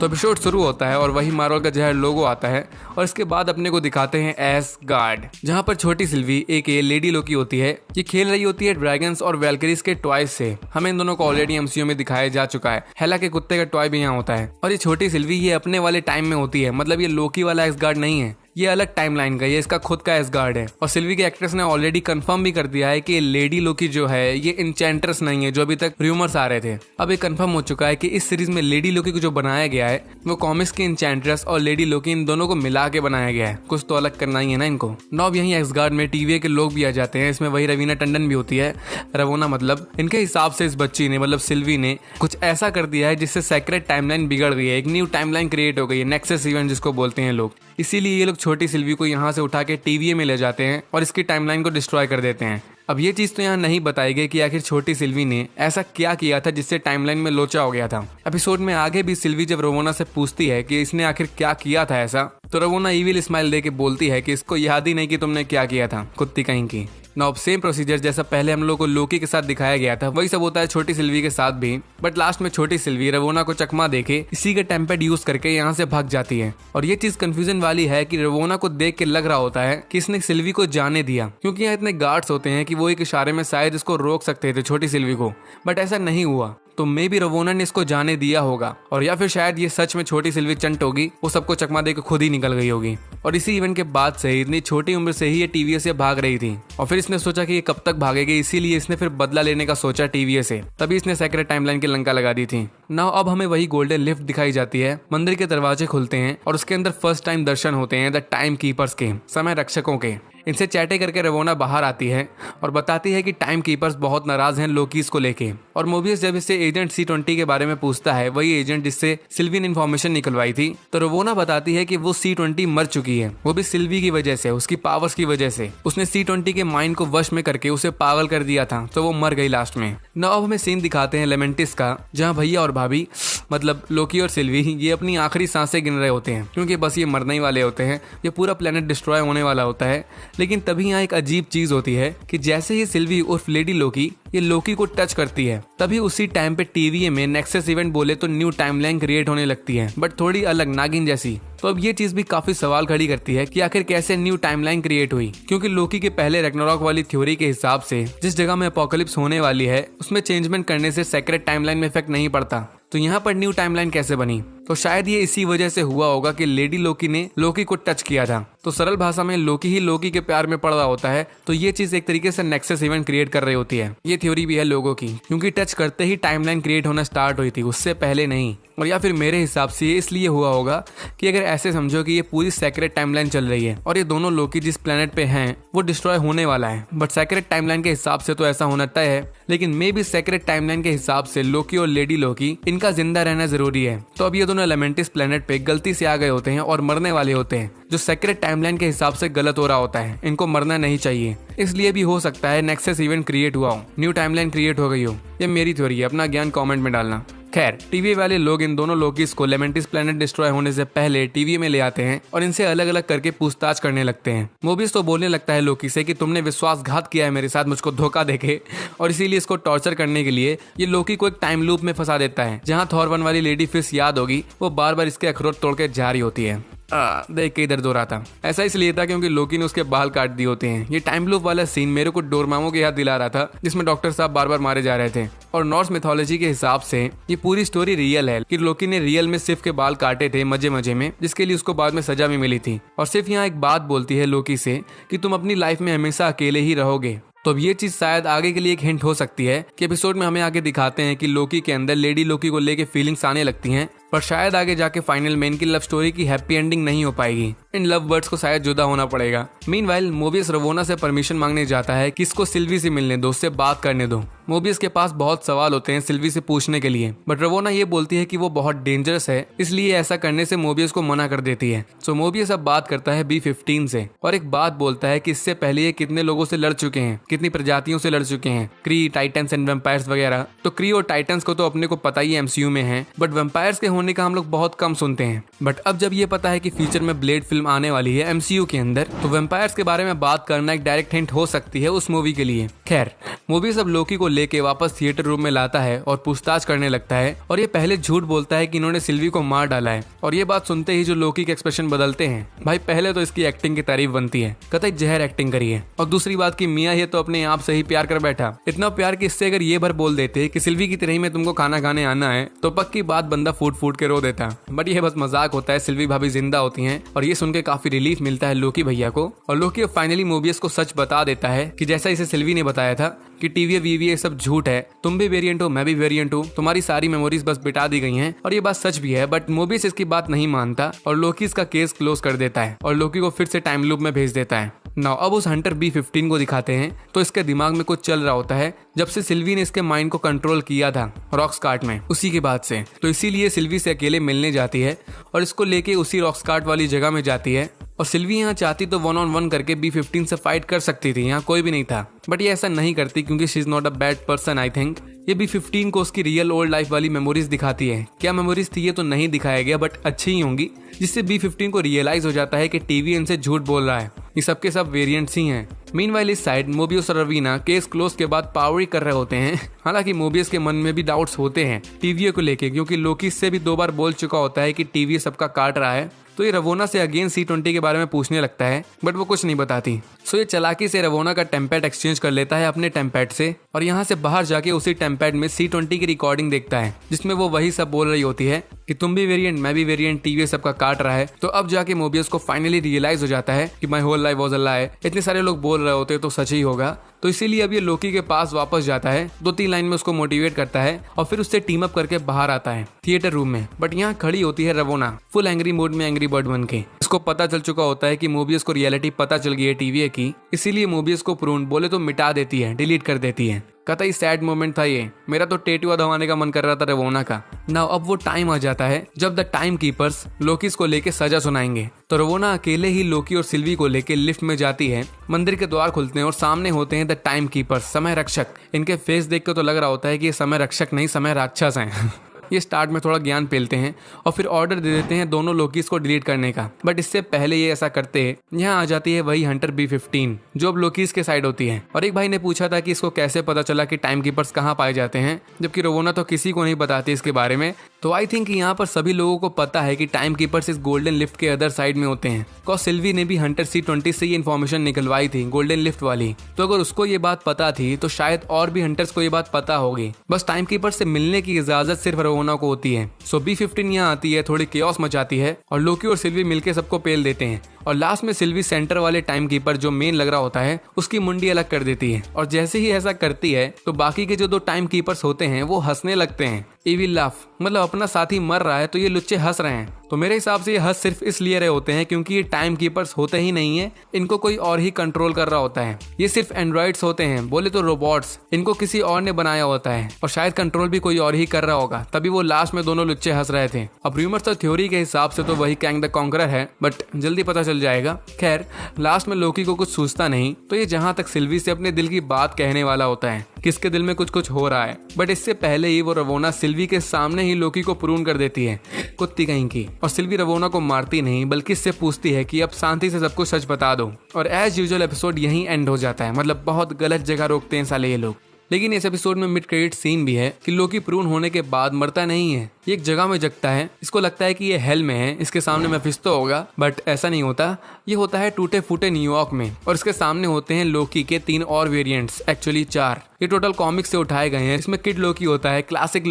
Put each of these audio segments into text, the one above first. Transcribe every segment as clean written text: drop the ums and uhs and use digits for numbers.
तो एपिसोड शुरू होता है और वही मार्वल का जहर लोगो आता है और इसके बाद अपने को दिखाते हैं एसगार्ड, जहाँ पर छोटी सिल्वी एक लेडी लोकी होती है। ये खेल रही होती है ड्रैगन्स और वैल्किरीज के टॉयज से। हमें इन दोनों को ऑलरेडी एमसीयू में दिखाया जा चुका है। हेला के कुत्ते का टॉय भी यहाँ होता है। और ये छोटी सिल्वी ये अपने वाले टाइम में होती है, मतलब ये लोकी वाला एसगार्ड नहीं है, ये अलग टाइमलाइन का, ये इसका खुद का एसगार्ड है। और सिल्वी के एक्ट्रेस ने ऑलरेडी कंफर्म भी कर दिया है कि लेडी लोकी जो है ये इंचेंट्रेस नहीं है, जो अभी तक र्यूमर्स आ रहे थे। अब ये कंफर्म हो चुका है कि इस सीरीज में लेडी लोकी को जो बनाया गया है वो कॉमिक्स की इंचेंट्रेस और लेडी लोकी इन दोनों को मिला के बनाया गया है। कुछ तो अलग करना ही है ना इनको। नॉब यही एसगार्ड में टीवीए के लोग भी आ जाते हैं। इसमें वही रवीना टंडन भी होती है, रवोना मतलब। इनके हिसाब से इस बच्ची ने मतलब सिल्वी ने कुछ ऐसा कर दिया है जिससे सेक्रेट टाइमलाइन बिगड़ गई है, एक न्यू टाइमलाइन क्रिएट हो गई है, नेक्सस इवेंट जिसको बोलते हैं लोग। इसीलिए ये लोग छोटी सिल्वी को यहाँ से उठा के टीवीए में ले जाते हैं और इसकी टाइमलाइन को डिस्ट्रॉय कर देते हैं। अब ये चीज तो यहाँ नहीं बताई गई कि आखिर छोटी सिल्वी ने ऐसा क्या किया था जिससे टाइमलाइन में लोचा हो गया था। एपिसोड में आगे भी सिल्वी जब रवोना से पूछती है कि इसने आखिर क्या किया था ऐसा, तो रवोना ईविल स्माइल दे के बोलती है कि इसको याद ही नहीं कि तुमने क्या किया था, कुत्ती कहीं की। नॉब सेम प्रोसीजर जैसा पहले हम लोग को लोकी के साथ दिखाया गया था वही सब होता है छोटी सिल्वी के साथ भी। बट लास्ट में छोटी सिल्वी रवोना को चकमा देके इसी के टेम्पेड यूज करके यहाँ से भाग जाती है। और ये चीज कंफ्यूजन वाली है कि रवोना को देख के लग रहा होता है कि इसने सिल्वी को जाने दिया, क्योंकि यहाँ इतने गार्ड्स होते हैं कि वो एक इशारे में शायद इसको रोक सकते थे छोटी सिल्वी को, बट ऐसा नहीं हुआ। तो मे भी रवोना ने इसको जाने दिया होगा, और या फिर शायद ये सच में छोटी सिल्वी चंट होगी, वो सबको चकमा देकर खुद ही निकल गई होगी। और इसी इवेंट के बाद से ही इतनी छोटी उम्र से ही ये टीवीए से भाग रही थी और फिर इसने सोचा कि ये कब तक भागेगी, इसीलिए इसने फिर बदला लेने का सोचा टीवीए से। तभी इसने सेक्रेट टाइमलाइन की लंका लगा दी थी। नाउ अब हमें वही गोल्डन लिफ्ट दिखाई जाती है। मंदिर के दरवाजे खुलते हैं और उसके अंदर फर्स्ट टाइम दर्शन होते हैं द टाइम कीपर्स के, समय रक्षकों के। इनसे चैटे करके रवोना बाहर आती है और बताती है कि टाइम कीपर्स बहुत नाराज हैं लोकीज को लेके। और मोबियस जब इससे एजेंट C20 के बारे में पूछता है, वही एजेंट जिससे सिल्वी ने इन्फॉर्मेशन निकलवाई थी, तो रवोना बताती है कि वो C20 मर चुकी है, वो भी सिल्वी की वजह से, उसकी पावर्स की वजह से। उसने C20 के माइंड को वश में करके उसे पागल कर दिया था, तो वो मर गई लास्ट में। नाउ अब हमें सीन दिखाते हैं लेमेंटिस का, जहाँ भैया और भाभी मतलब लोकी और सिल्वी ये अपनी आखिरी सांसें गिन रहे होते हैं, क्योंकि बस ये मरने ही वाले होते हैं, ये पूरा प्लेनेट डिस्ट्रॉय होने वाला होता है। लेकिन तभी यहाँ एक अजीब चीज होती है कि जैसे ही सिल्वी उर्फ लेडी लोकी ये लोकी को टच करती है, तभी उसी टाइम पे टीवीए में नेक्सस इवेंट बोले तो न्यू टाइमलाइन क्रिएट होने लगती है, बट थोड़ी अलग, नागिन जैसी। तो अब ये चीज भी काफी सवाल खड़ी करती है कि आखिर कैसे न्यू टाइमलाइन क्रिएट हुई, क्योंकि लोकी के पहले रैग्नारॉक वाली थ्योरी के हिसाब से जिस जगह में अपोकलिप्स होने वाली है उसमें चेंजमेंट करने से सेक्रेट टाइमलाइन में इफेक्ट नहीं पड़ता। तो यहाँ पर न्यू टाइमलाइन कैसे बनी? तो शायद ये इसी वजह से हुआ होगा कि लेडी लोकी ने लोकी को टच किया था। तो सरल भाषा में लोकी ही लोकी के प्यार में पड़ रहा होता है, तो ये चीज एक तरीके से नेक्सस इवेंट क्रिएट कर रही होती है। ये थ्योरी भी है लोगों की, क्योंकि टच करते ही टाइमलाइन क्रिएट होना स्टार्ट हुई थी, उससे पहले नहीं। और या फिर मेरे हिसाब से ये इसलिए हुआ होगा कि अगर ऐसे समझो कि ये पूरी सेक्रेट टाइमलाइन चल रही है और ये दोनों लोकी जिस प्लेनेट पे हैं वो डिस्ट्रॉय होने वाला है, बट सेक्रेट टाइमलाइन के हिसाब से तो ऐसा होना तय है। लेकिन मे भी सेक्रेट टाइमलाइन के हिसाब से लोकी और लेडी लोकी इनका जिंदा रहना जरूरी है। तो अब ये दोनों एलिमेंटिस प्लेनेट पे गलती से आ गए होते हैं और मरने वाले होते हैं, जो सेक्रेट टाइमलाइन के हिसाब से गलत हो रहा होता है। इनको मरना नहीं चाहिए, इसलिए भी हो सकता है नेक्सस इवेंट क्रिएट हुआ हो, न्यू टाइमलाइन क्रिएट हो गई हो। ये मेरी थ्योरी है, अपना ज्ञान कमेंट में डालना। खैर, टीवी वाले लोग इन दोनों लोकीज को लेमेंटिस प्लेनेट डिस्ट्रॉय होने से पहले टीवी में ले आते हैं और इनसे अलग अलग करके पूछताछ करने लगते हैं। मोबियस तो बोलने लगता है लोकी से कि तुमने विश्वासघात किया है मेरे साथ, मुझको धोखा देके, और इसीलिए इसको टॉर्चर करने के लिए ये लोकी को एक टाइम लूप में फंसा देता है, जहाँ थॉर 1 वाली लेडी फिश याद होगी, वो बार बार इसके अखरोट तोड़ के जा रही होती है। देख के इधर दो रहा था। ऐसा इसलिए था क्योंकि लोकी ने उसके बाल काट दिए होते हैं। ये टाइम लूप वाला सीन मेरे को डोरमामो के याद दिला रहा था, जिसमें डॉक्टर साहब बार बार मारे जा रहे थे। और नॉर्स मिथोलॉजी के हिसाब से ये पूरी स्टोरी रियल है कि लोकी ने रियल में सिर्फ के बाल काटे थे मजे मजे में, जिसके लिए उसको बाद में सजा भी मिली थी। और सिर्फ यहाँ एक बात बोलती है लोकी से कि तुम अपनी लाइफ में हमेशा अकेले ही रहोगे। तो अब ये चीज शायद आगे के लिए एक हिंट हो सकती है कि एपिसोड में हमें आगे दिखाते हैं कि लोकी के अंदर लेडी लोकी को लेके फीलिंग्स आने लगती हैं, पर शायद आगे जाके फाइनल में इनकी लव स्टोरी की हैप्पी एंडिंग नहीं हो पाएगी। इन लव बर्ड्स को शायद जुदा होना पड़ेगा। मीनवाइल मोबियस रवोना से परमिशन मांगने जाता है कि इसको सिल्वी से मिलने दो, उससे बात करने दो। मोबियस के पास बहुत सवाल होते हैं सिल्वी से पूछने के लिए, बट रवोना ये बोलती है कि वो बहुत डेंजरस है, इसलिए ऐसा करने से मोबियस को मना कर देती है। सो मोबियस अब बात करता है B15 से और एक बात बोलता है कि इससे पहले ये कितने लोगों से लड़ चुके हैं, कितनी प्रजातियों से लड़ चुके हैं, क्री, टाइटन्स एंड वेम्पायर्स वगैरह। तो क्री और टाइटन्स को तो अपने को पता ही MCU में है, बट वेम्पायर्स के होने का हम लोग बहुत कम सुनते हैं। बट अब जब ये पता है कि फ्यूचर में ब्लेड फिल्म आने वाली है MCU के अंदर, तो वेम्पायर्स के बारे में बात करना एक डायरेक्ट हिंट हो सकती है उस मूवी के लिए। खैर, मोबियस अब लोकी को लेके वापस थिएटर रूम में लाता है और पूछताछ करने लगता है और ये पहले झूठ बोलता है कि इन्होंने सिल्वी को मार डाला है। और ये बात सुनते ही जो लोकी के एक्सप्रेशन बदलते हैं, भाई पहले तो इसकी एक्टिंग की तारीफ बनती है, कतई जहर एक्टिंग करी है। और दूसरी बात कि मियाँ ये तो अपने आप से ही प्यार कर बैठा, इतना प्यार कि इससे अगर ये भर बोल देते कि सिल्वी की तरह ही में तुमको खाना खाने आना है तो पक्की बात बंदा फूट फूट के रो देता। बट ये बस मजाक होता है, सिल्वी भाभी जिंदा होती हैं और ये सुन के काफी रिलीफ मिलता है लोकी भैया को। और लोकी फाइनली मोबियस को सच बता देता है कि जैसा इसे सिल्वी ने बताया था कि टीवी वीवी ये सब झूठ है, तुम भी वेरिएंट हो, मैं भी वेरिएंट हूँ, तुम्हारी सारी मेमोरीज बस बिटा दी गई हैं। और ये बात सच भी है, बट मोबियस इसकी बात नहीं मानता और लोकी इसका केस क्लोज कर देता है और लोकी को फिर से टाइम लूप में भेज देता है। नाउ अब उस हंटर B-15 को दिखाते हैं तो इसके दिमाग में कुछ चल रहा होता है जब से सिल्वी ने इसके माइंड को कंट्रोल किया था रॉक्सकार्ट में, उसी के बाद से। तो इसीलिए सिल्वी से अकेले मिलने जाती है और इसको लेके उसी रॉक्सकार्ट वाली जगह में जाती है। और सिल्वी यहाँ चाहती तो 1-on-1 करके B-15 से फाइट कर सकती थी, यहाँ कोई भी नहीं था, बट ये ऐसा नहीं करती क्योंकि she is not a bad person. I think ये B-15 को उसकी रियल ओल्ड लाइफ वाली मेमोरीज दिखाती है। क्या मेमोरीज थी ये तो नहीं दिखाया गया, बट अच्छी ही होंगी, जिससे B-15 को रियलाइज हो जाता है कि टीवी इनसे झूठ बोल रहा है, ये सबके सब वेरिएंट्स ही हैं। मीनवाइल इस साइड मोबियस और रवीना केस क्लोज के बाद पावरी कर रहे होते हैं। हालांकि मोबियस के मन में भी डाउट्स होते हैं टीवी को लेके, क्योंकि लोकी से भी 2 बार बोल चुका होता है कि टीवी सबका काट रहा है। तो ये रवोना से अगेन C-20 के बारे में पूछने लगता है, बट वो कुछ नहीं बताती। सो ये चालाकी से रवोना का टेम्पैड एक्सचेंज कर लेता है अपने टेम्पैड से और यहाँ से बाहर जाके उसी टेम्पैड में C-20 की रिकॉर्डिंग देखता है, जिसमें वो वही सब बोल रही होती है कि तुम भी वेरिएंट, मैं भी वेरिएंट, टीवी सबका काट रहा है। तो अब जाके मोबियस को फाइनली रियलाइज हो जाता है कि my whole life was a lie, इतने सारे लोग बोल रहे होते तो सच ही होगा। तो इसीलिए अब ये लोकी के पास वापस जाता है, 2-3 लाइन में उसको मोटिवेट करता है और फिर उससे टीम अप करके बाहर आता है थिएटर रूम में। बट यहाँ खड़ी होती है रवोना फुल एंग्री मूड में, एंग्री बर्ड बन के। इसको पता चल चुका होता है कि मोबियस को रियलिटी पता चल गई है टीवी की, इसीलिए मोबियस को प्रून बोले तो मिटा देती है, डिलीट कर देती है। कतई सैड मोमेंट था ये, मेरा तो टेटुआ दबाने का मन कर रहा था रवोना का। नाउ अब वो टाइम आ जाता है जब द टाइम कीपर्स लोकीस को लेके सजा सुनाएंगे। तो रवोना अकेले ही लोकी और सिल्वी को लेके लिफ्ट में जाती है। मंदिर के द्वार खुलते हैं और सामने होते हैं द टाइम कीपर्स, समय रक्षक। इनके फेस देख के तो लग रहा होता है कि ये समय रक्षक नहीं, समय राक्षस हैं। ये स्टार्ट में थोड़ा ज्ञान पेलते हैं और फिर ऑर्डर दे देते हैं दोनों लोकीस को डिलीट करने का। बट इससे पहले ये ऐसा करते हैं, यहाँ आ जाती है वही हंटर B-15 जो अब लोकीस के साइड होती है। और एक भाई ने पूछा था कि इसको कैसे पता चला कि टाइम कीपर्स कहाँ पाए जाते हैं, जबकि रवोना तो किसी को नहीं बताती इसके बारे में। तो आई थिंक यहाँ पर सभी लोगों को पता है कि टाइम कीपर्स इस गोल्डन लिफ्ट के अदर साइड में होते हैं। कॉज सिल्वी ने भी हंटर C-20 से ये इन्फॉर्मेशन निकलवाई थी, गोल्डन लिफ्ट वाली। तो अगर उसको ये बात पता थी तो शायद और भी हंटर्स को ये बात पता होगी। बस टाइम कीपर्स से मिलने की इजाजत सिर्फ रवोना को होती है। सो B-15 यहाँ आती है, थोड़ी केओस मचाती है और लोकी और सिल्वी मिलके सबको पेल देते हैं। और लास्ट में सिल्वी सेंटर वाले टाइम कीपर जो मेन लग रहा होता है उसकी मुंडी अलग कर देती है। और जैसे ही ऐसा करती है तो बाकी के जो 2 टाइम कीपर्स होते हैं वो हंसने लगते हैं। इविल लाफ, मतलब अपना साथी मर रहा है तो ये लुच्चे हंस रहे हैं। तो मेरे हिसाब से ये हंस सिर्फ इसलिए रहे होते हैं क्योंकि ये टाइम कीपर्स होते ही नहीं है, इनको कोई और ही कंट्रोल कर रहा होता है। ये सिर्फ एंड्रॉइड्स होते हैं, बोले तो रोबोट्स, इनको किसी और ने बनाया होता है और शायद कंट्रोल भी कोई और ही कर रहा होगा, तभी वो लास्ट में दोनों लुच्चे हंस रहे थे। अब रूमर्स और थ्योरी के हिसाब से तो वही कैंग द कॉन्करर है, बट जल्दी पता चल जाएगा। खैर लास्ट में लोकी को कुछ सूझता नहीं तो ये जहां तक सिल्वी से अपने दिल की बात कहने वाला होता है, किसके दिल में कुछ कुछ हो रहा है। बट इससे पहले ही वो रवोना सिल्वी के सामने ही लोकी को प्रून कर देती है, कुत्ती कहीं की। और सिल्वी रवोना को मारती नहीं बल्कि इससे पूछती है कि अब शांति से सब कुछ सच बता दो। और एज यूजुअल एपिसोड यहीं एंड हो जाता है। मतलब बहुत गलत जगह रोकते हैं साले ये लोग। लेकिन इस एपिसोड में मिड क्रेडिट सीन भी है कि लोकी प्रून होने के बाद मरता नहीं है, ये एक जगह में जगता है। इसको लगता है कि ये हेल में है, इसके सामने मेफिस्टो होगा, बट ऐसा नहीं होता। ये होता है टूटे फूटे न्यूयॉर्क में और इसके सामने होते हैं लोकी के 3 और वेरिएंट्स, एक्चुअली 4। ये टोटल कॉमिक्स से उठाए गए हैं। इसमें किड लोकी होता है, क्लासिक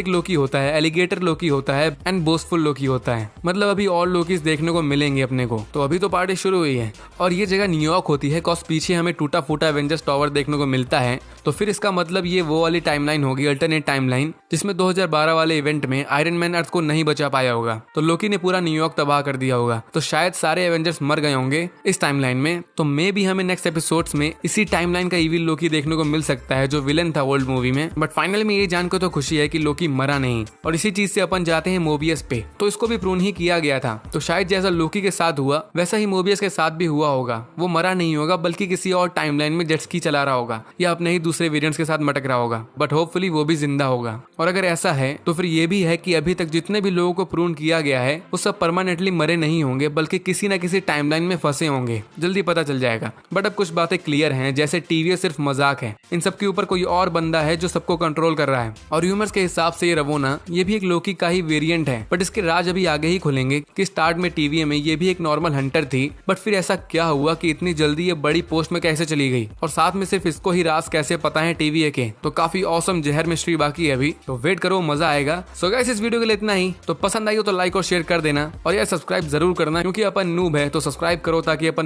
लोकी होता है, एलिगेटर लोकी होता है एंड बोस्टफुल लोकी होता है। मतलब अभी और लोकीज देखने को मिलेंगे अपने को। तो अभी तो पार्टी शुरू हुई है और ये जगह न्यूयॉर्क होती है कॉज पीछे हमें टूटा फूटा एवेंजर्स टावर देखने को मिलता है। तो फिर इसका मतलब ये वो वाली टाइमलाइन होगी, अल्टरनेट टाइमलाइन, जिसमें 2012 वाले इवेंट में आयरन मैन अर्थ को नहीं बचा पाया होगा तो लोकी ने पूरा न्यूयॉर्क तबाह कर दिया होगा। तो शायद सारे एवेंजर्स मर गए होंगे इस टाइमलाइन में। तो मे भी हमें नेक्स्ट एपिसोड्स में इसी टाइमलाइन का इविल लोकी देखने को मिल सकता है जो विलन था ओल्ड मूवी में। बट फाइनली में ये जानकर तो खुशी है कि लोकी मरा नहीं। और इसी चीज से अपन जाते हैं मोबियस पे। तो इसको भी प्रून ही किया गया था। तो शायद जैसा लोकी के साथ हुआ वैसा ही मोबियस के साथ भी हुआ होगा। वो मरा नहीं होगा बल्कि किसी और टाइमलाइन में जेट स्की चला रहा होगा या अपने ही दूसरे वेरिएंट्स के साथ मटक रहा होगा, बट होपफुली वो भी जिंदा होगा। और अगर ऐसा है तो फिर ये भी है कि अभी तक जितने भी लोगों को प्रून किया गया है वो सब परमानेंटली मरे नहीं होंगे, बल्कि किसी न किसी टाइमलाइन में फंसे होंगे। जल्दी पता चल जाएगा। बट अब कुछ बातें क्लियर हैं, जैसे टीवीएस सिर्फ मजाक है, इन सब के ऊपर कोई और बंदा है जो सबको कंट्रोल कर रहा है। और ह्यूमर्स के हिसाब से ये रवोना ये भी एक लोकी का ही वेरिएंट है, बट इसके राज अभी आगे ही खुलेंगे कि स्टार्ट में टीवीए में ये भी एक नॉर्मल हंटर थी, बट फिर ऐसा क्या हुआ कि इतनी जल्दी ये बड़ी पोस्ट में कैसे चली गई, और साथ में सिर्फ इसको ही राज कैसे पता है टीवीए के। तो काफी ऑसम जहर मिस्ट्री बाकी है अभी, तो वेट करो, मजा आएगा। सो गाइस, इस वीडियो के लिए इतना ही। तो पसंद आई हो तो लाइक और शेयर कर देना, और यार सब्सक्राइब जरूर करना, क्योंकि अपन नूब है तो सब्सक्राइब करो ताकि अपन